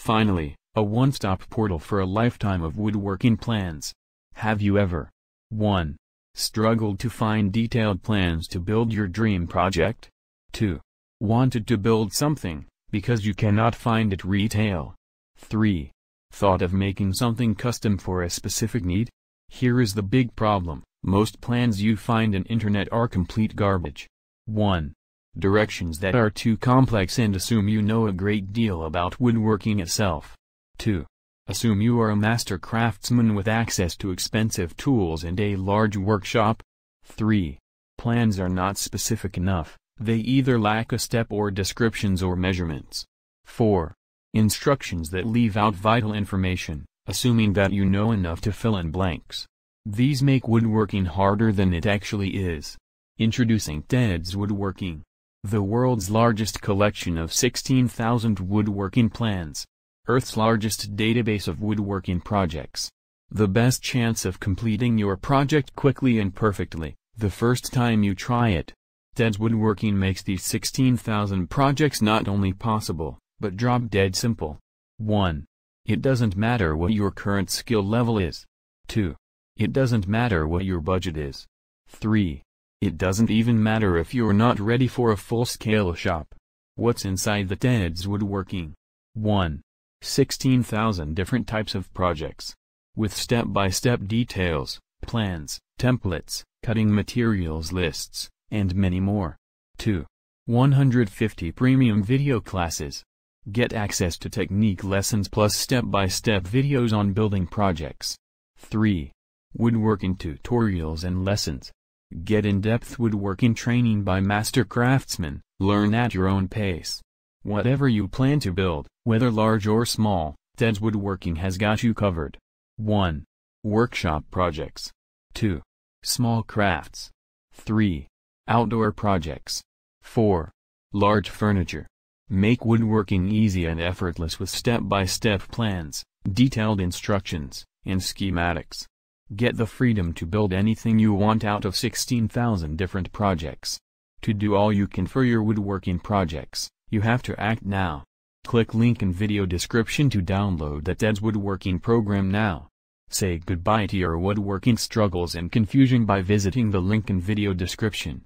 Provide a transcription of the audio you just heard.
Finally, a one-stop portal for a lifetime of woodworking plans. Have you ever 1. Struggled to find detailed plans to build your dream project? 2. Wanted to build something, because you cannot find it retail? 3. Thought of making something custom for a specific need? Here is the big problem: most plans you find on internet are complete garbage. 1. Directions that are too complex and assume you know a great deal about woodworking itself. 2. Assume you are a master craftsman with access to expensive tools and a large workshop. 3. Plans are not specific enough, they either lack a step or descriptions or measurements. 4. Instructions that leave out vital information, assuming that you know enough to fill in blanks. These make woodworking harder than it actually is. Introducing Ted's Woodworking, the world's largest collection of 16,000 woodworking plans. Earth's largest database of woodworking projects. The best chance of completing your project quickly and perfectly, the first time you try it. Ted's Woodworking makes these 16,000 projects not only possible, but drop dead simple. 1. It doesn't matter what your current skill level is. 2. It doesn't matter what your budget is. 3. It doesn't even matter if you're not ready for a full-scale shop. What's inside the Ted's Woodworking? 1. 16,000 different types of projects. With step-by-step details, plans, templates, cutting materials lists, and many more. 2. 150 premium video classes. Get access to technique lessons plus step-by-step videos on building projects. 3. Woodworking tutorials and lessons. Get in-depth woodworking training by master craftsmen, learn at your own pace. Whatever you plan to build, whether large or small, Ted's Woodworking has got you covered. 1. Workshop projects. 2. Small crafts. 3. Outdoor projects. 4. Large furniture. Make woodworking easy and effortless with step-by-step plans, detailed instructions, and schematics. Get the freedom to build anything you want out of 16,000 different projects. To do all you can for your woodworking projects, you have to act now. Click link in video description to download the Ted's Woodworking program now. Say goodbye to your woodworking struggles and confusion by visiting the link in video description.